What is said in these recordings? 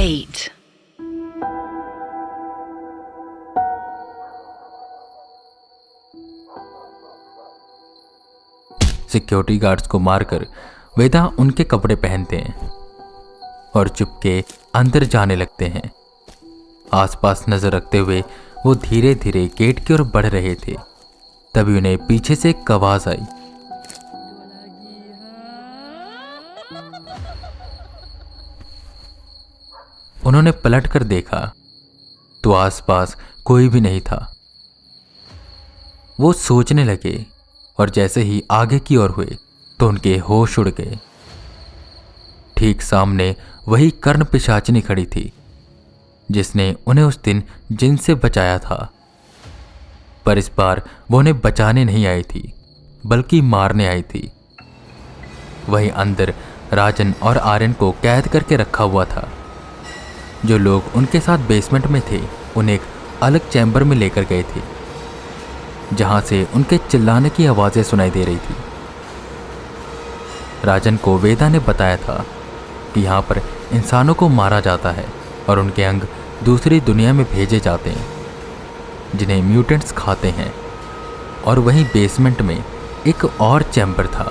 8. Security guards को मारकर वेदा उनके कपड़े पहनते हैं और चुपके अंदर जाने लगते हैं। आसपास नजर रखते हुए वो धीरे धीरे गेट की ओर बढ़ रहे थे। तभी उन्हें पीछे से एक आवाज आई। उन्होंने पलटकर देखा तो आसपास कोई भी नहीं था। वो सोचने लगे और जैसे ही आगे की ओर हुए तो उनके होश उड़ गए। ठीक सामने वही कर्ण पिशाचिनी खड़ी थी जिसने उन्हें उस दिन जिन से बचाया था। पर इस बार वो उन्हें बचाने नहीं आई थी बल्कि मारने आई थी। वहीं अंदर राजन और आर्यन को कैद करके रखा हुआ था। जो लोग उनके साथ बेसमेंट में थे उन्हें एक अलग चैम्बर में लेकर गए थे जहां से उनके चिल्लाने की आवाजें सुनाई दे रही थी। राजन को वेदा ने बताया था कि यहाँ पर इंसानों को मारा जाता है और उनके अंग दूसरी दुनिया में भेजे जाते हैं जिन्हें म्यूटेंट्स खाते हैं। और वहीं बेसमेंट में एक और चैम्बर था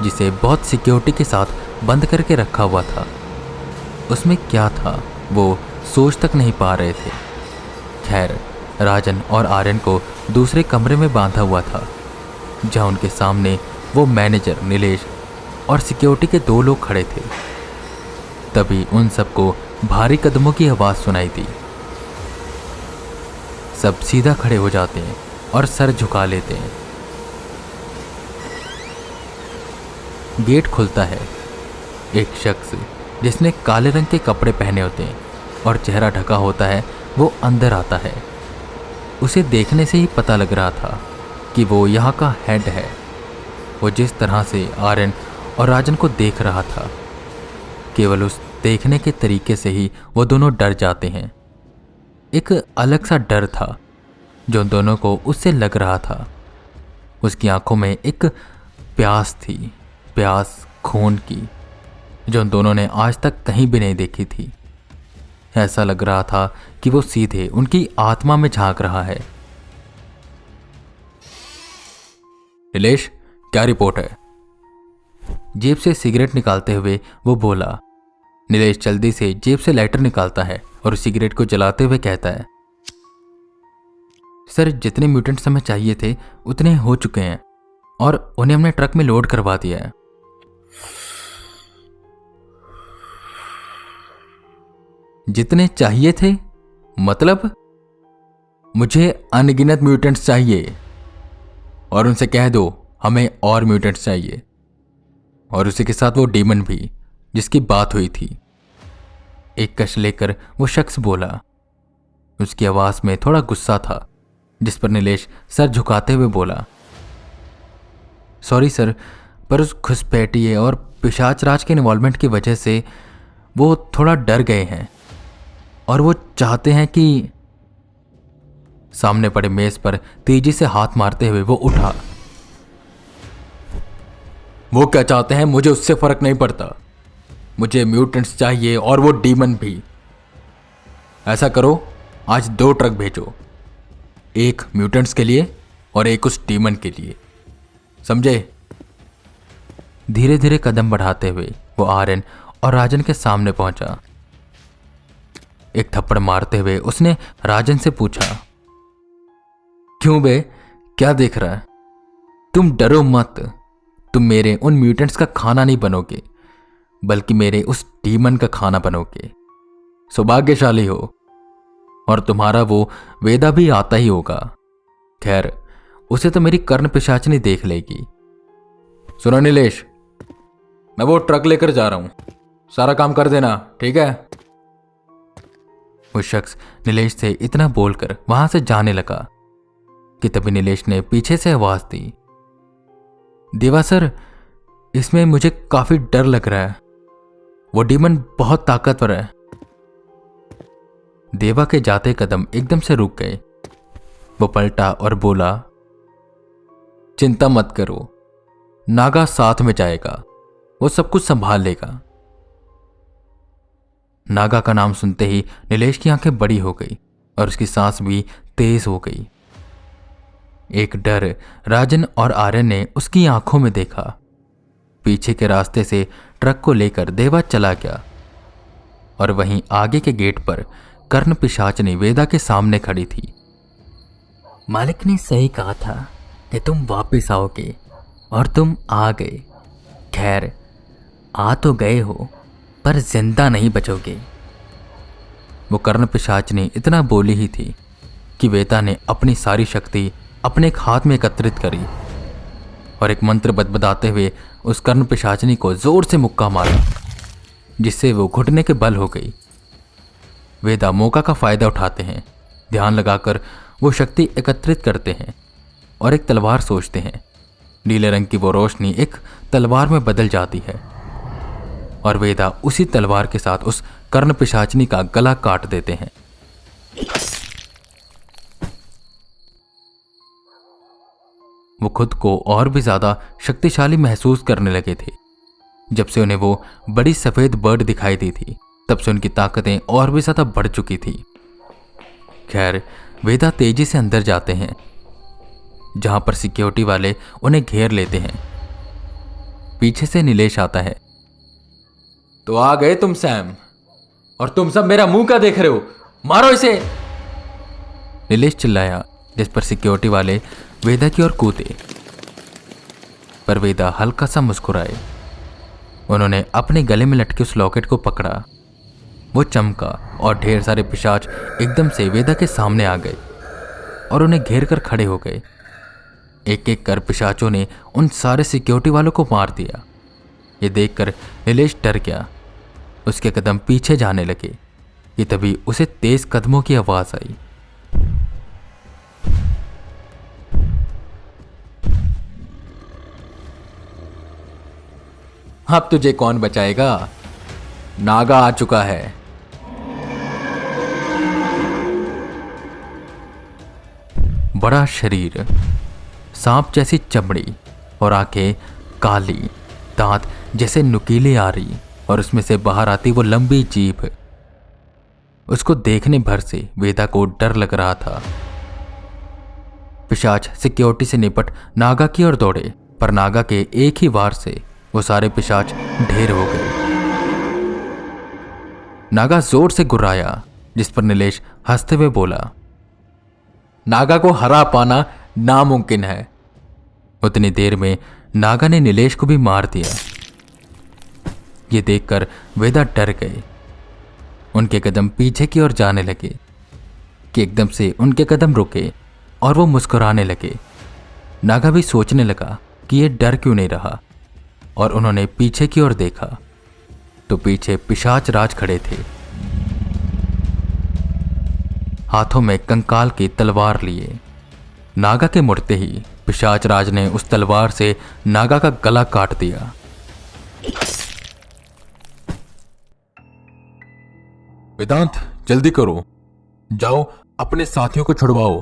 जिसे बहुत सिक्योरिटी के साथ बंद करके रखा हुआ था। उसमें क्या था वो सोच तक नहीं पा रहे थे। खैर, राजन और आर्यन को दूसरे कमरे में बांधा हुआ था जहां उनके सामने वो मैनेजर नीलेश और सिक्योरिटी के 2 लोग खड़े थे। तभी उन सबको भारी कदमों की आवाज सुनाई दी। सब सीधा खड़े हो जाते हैं और सर झुका लेते हैं। गेट खुलता है। एक शख्स जिसने काले रंग के कपड़े पहने होते हैं और चेहरा ढका होता है वो अंदर आता है। उसे देखने से ही पता लग रहा था कि वो यहाँ का हेड है। वो जिस तरह से आर्यन और राजन को देख रहा था, केवल उस देखने के तरीके से ही वो दोनों डर जाते हैं। एक अलग सा डर था जो दोनों को उससे लग रहा था। उसकी आंखों में एक प्यास थी, प्यास खून की, जो दोनों ने आज तक कहीं भी नहीं देखी थी। ऐसा लग रहा था कि वो सीधे उनकी आत्मा में झांक रहा है। नीलेश, क्या रिपोर्ट है? जेब से सिगरेट निकालते हुए वो बोला। नीलेश जल्दी से जेब से लाइटर निकालता है और सिगरेट को जलाते हुए कहता है, सर, जितने म्यूटेंट्स हमें चाहिए थे उतने हो चुके हैं और उन्हें हमने ट्रक में लोड करवा दिया है। जितने चाहिए थे मतलब? मुझे अनगिनत म्यूटेंट्स चाहिए और उनसे कह दो हमें और म्यूटेंट्स चाहिए, और उसी के साथ वो डीमन भी जिसकी बात हुई थी। एक कश लेकर वो शख्स बोला। उसकी आवाज में थोड़ा गुस्सा था जिस पर नीलेश सर झुकाते हुए बोला, सॉरी सर, पर उस घुसपैठिए और पिशाच राज के इन्वॉल्वमेंट की वजह से वो थोड़ा डर गए हैं और वो चाहते हैं कि। सामने पड़े मेज पर तेजी से हाथ मारते हुए वो उठा। वो क्या चाहते हैं मुझे उससे फर्क नहीं पड़ता। मुझे म्यूटेंट्स चाहिए और वो डीमन भी। ऐसा करो, आज 2 ट्रक भेजो, एक म्यूटेंट्स के लिए और एक उस डीमन के लिए, समझे? धीरे धीरे कदम बढ़ाते हुए वो आर्यन और राजन के सामने पहुंचा। एक थप्पड़ मारते हुए उसने राजन से पूछा, क्यों बे, क्या देख रहा है? तुम डरो मत। तुम मेरे उन म्यूटेंट्स का खाना नहीं बनोगे बल्कि मेरे उस डीमन का खाना बनोगे। सौभाग्यशाली हो। और तुम्हारा वो वेदा भी आता ही होगा। खैर, उसे तो मेरी कर्ण पिशाचिनी देख लेगी। सुनो नीलेश, मैं वो ट्रक लेकर जा रहा हूं, सारा काम कर देना, ठीक है? वो शख्स नीलेश से इतना बोलकर वहां से जाने लगा कि तभी नीलेश ने पीछे से आवाज दी, देवा सर, इसमें मुझे काफी डर लग रहा है। वो डीमन बहुत ताकतवर है। देवा के जाते कदम एकदम से रुक गए। वो पलटा और बोला, चिंता मत करो, नागा साथ में जाएगा, वो सब कुछ संभाल लेगा। नागा का नाम सुनते ही नीलेश की आंखें बड़ी हो गई और उसकी सांस भी तेज हो गई। एक डर राजन और आर्यन ने उसकी आंखों में देखा। पीछे के रास्ते से ट्रक को लेकर देवा चला गया और वहीं आगे के गेट पर कर्ण पिशाचनी वेदा के सामने खड़ी थी। मालिक ने सही कहा था कि तुम वापस आओगे और तुम आ गए। खैर, आ तो गए हो पर जिंदा नहीं बचोगे। वो कर्ण पिशाचनी इतना बोली ही थी कि वेदा ने अपनी सारी शक्ति अपने एक हाथ में एकत्रित करी और एक मंत्र बदबदाते हुए उस कर्ण पिशाचनी को जोर से मुक्का मारा, जिससे वो घुटने के बल हो गई। वेदा मौका का फायदा उठाते हैं। ध्यान लगाकर वो शक्ति एकत्रित करते हैं और एक तलवार सोचते हैं। नीले रंग की वो रोशनी एक तलवार में बदल जाती है और वेदा उसी तलवार के साथ उस कर्ण पिशाचनी का गला काट देते हैं। वो खुद को और भी ज्यादा शक्तिशाली महसूस करने लगे थे। जब से उन्हें वो बड़ी सफेद बर्ड दिखाई दी थी, तब से उनकी ताकतें और भी ज्यादा बढ़ चुकी थी। खैर, वेदा तेजी से अंदर जाते हैं, जहां पर सिक्योरिटी वाले उन्हें घेर लेते हैं। पीछे से नीलेश आता है। तो आ गए तुम सैम, और तुम सब मेरा मुंह क्या देख रहे हो? मारो इसे! नीलेश चिल्लाया, जिस पर सिक्योरिटी वाले वेदा की ओर कूदे। पर वेदा हल्का सा मुस्कुराए। उन्होंने अपने गले में लटके उस लॉकेट को पकड़ा। वो चमका और ढेर सारे पिशाच एकदम से वेदा के सामने आ गए और उन्हें घेर कर खड़े हो गए। एक एक कर पिशाचों ने उन सारे सिक्योरिटी वालों को मार दिया। ये देखकर नीलेश डर गया। उसके कदम पीछे जाने लगे। ये तभी उसे तेज कदमों की आवाज आई। अब तुझे कौन बचाएगा? नागा आ चुका है। बड़ा शरीर, सांप जैसी चमड़ी और आंखें काली, दांत जैसे नुकीले आ रही और उसमें से बाहर आती वो लंबी जीभ। उसको देखने भर से वेदा को डर लग रहा था। पिशाच सिक्योरिटी से निपट नागा की ओर दौड़े, पर नागा के एक ही वार से वो सारे पिशाच ढेर हो गए। नागा जोर से गुर्राया, जिस पर नीलेश हंसते हुए बोला, नागा को हरा पाना नामुमकिन है। उतनी देर में नागा ने नीलेश को भी मार दिया। ये देखकर वेदा डर गए। उनके कदम पीछे की ओर जाने लगे कि एकदम से उनके कदम रुके और वो मुस्कुराने लगे। नागा भी सोचने लगा कि ये डर क्यों नहीं रहा, और उन्होंने पीछे की ओर देखा तो पीछे पिशाच राज खड़े थे, हाथों में कंकाल की तलवार लिए। नागा के मुड़ते ही पिशाच राज ने उस तलवार से नागा का गला काट दिया। वेदांत, जल्दी करो, जाओ अपने साथियों को छुड़वाओ।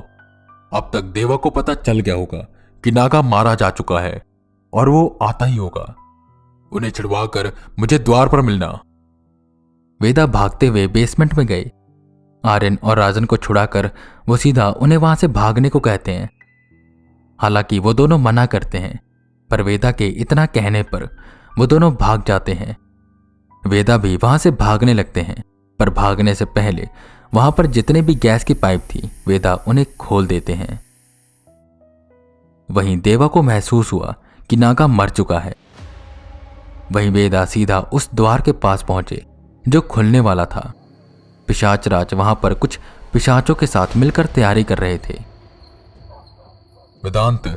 अब तक देवा को पता चल गया होगा कि नागा मारा जा चुका है और वो आता ही होगा। उन्हें छुड़वाकर मुझे द्वार पर मिलना। वेदा भागते हुए बेसमेंट में गए। आर्यन और राजन को छुड़ाकर वो सीधा उन्हें वहां से भागने को कहते हैं। हालांकि वो दोनों मना करते हैं, पर वेदा के इतना कहने पर वो दोनों भाग जाते हैं। वेदा भी वहां से भागने लगते हैं, पर भागने से पहले वहां पर जितने भी गैस की पाइप थी, वेदा उन्हें खोल देते हैं। वहीं देवा को महसूस हुआ कि नागा मर चुका है। वहीं वेदा सीधा उस द्वार के पास पहुंचे जो खुलने वाला था। पिशाच राज वहां पर कुछ पिशाचों के साथ मिलकर तैयारी कर रहे थे। वेदांत,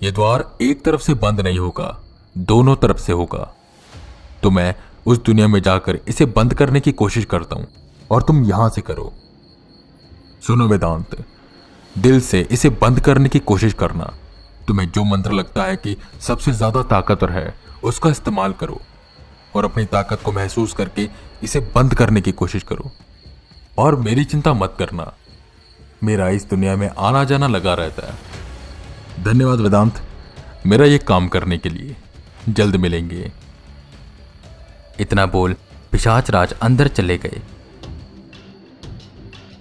ये द्वार एक तरफ से बंद नहीं होगा, दोनों तरफ से होगा। तो मैं उस दुनिया में जाकर इसे बंद करने की कोशिश करता हूं और तुम यहां से करो। सुनो वेदांत, दिल से इसे बंद करने की कोशिश करना। तुम्हें जो मंत्र लगता है कि सबसे ज्यादा ताकतवर है, उसका इस्तेमाल करो और अपनी ताकत को महसूस करके इसे बंद करने की कोशिश करो। और मेरी चिंता मत करना, मेरा इस दुनिया में आना जाना लगा रहता है। धन्यवाद वेदांत, मेरा ये काम करने के लिए। जल्द मिलेंगे। इतना बोल पिशाच राज अंदर चले गए।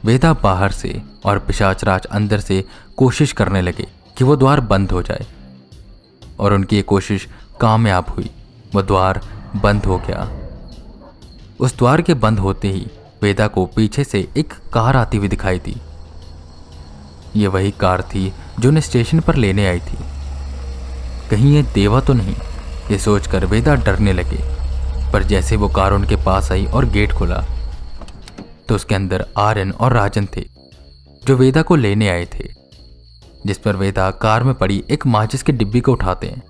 वेदा बाहर से और पिशाच राज अंदर से कोशिश करने लगे कि वो द्वार बंद हो जाए, और उनकी ये कोशिश कामयाब हुई। वो द्वार बंद हो गया। उस द्वार के बंद होते ही वेदा को पीछे से एक कार आती हुई दिखाई दी। ये वही कार थी जो उन्हें स्टेशन पर लेने आई थी। कहीं ये देवा तो नहीं, ये सोचकर वेदा डरने लगे। पर जैसे वो कार उनके पास आई और गेट खुला तो उसके अंदर आर्यन और राजन थे, जो वेदा को लेने आए थे। जिस पर वेदा कार में पड़ी एक माचिस की डिब्बी को उठाते हैं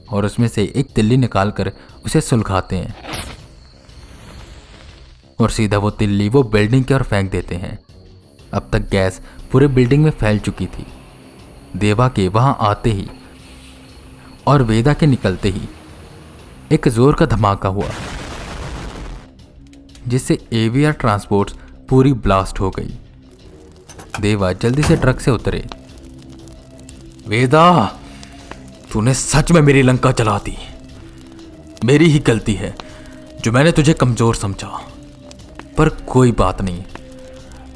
और उसमें से एक तिल्ली निकालकर उसे सुलगाते हैं, और सीधा वो तिल्ली वो बिल्डिंग की ओर फेंक देते हैं। अब तक गैस पूरे बिल्डिंग में फैल चुकी थी। देवा के वहां आते ही और वेदा के निकलते ही एक जोर का धमाका हुआ, जिससे एवीआर ट्रांसपोर्ट्स पूरी ब्लास्ट हो गई। देवा जल्दी से ट्रक से उतरे। वेदा, तूने सच में मेरी लंका जला दी। मेरी ही गलती है जो मैंने तुझे कमजोर समझा। पर कोई बात नहीं,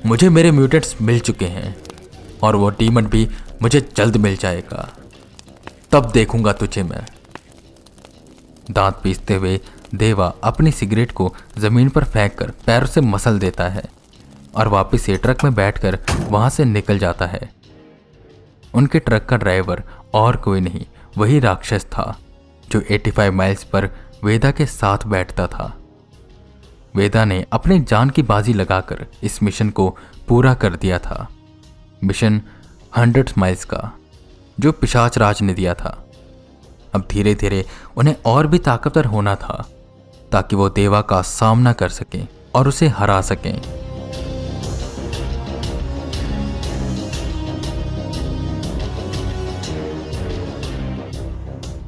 मुझे मेरे म्यूटेंट्स मिल चुके हैं और वो डीमन भी मुझे जल्द मिल जाएगा। तब देखूंगा तुझे मैं। दांत पीसते हुए देवा अपनी सिगरेट को जमीन पर फेंककर पैरों से मसल देता है और वापस से ट्रक में बैठकर वहां से निकल जाता है। उनके ट्रक का ड्राइवर और कोई नहीं, वही राक्षस था जो 85 माइल्स पर वेदा के साथ बैठता था। वेदा ने अपने जान की बाजी लगाकर इस मिशन को पूरा कर दिया था। मिशन 100 माइल्स का, जो पिशाच राज ने दिया था। अब धीरे धीरे उन्हें और भी ताकतवर होना था ताकि वो देवा का सामना कर सकें और उसे हरा सकें।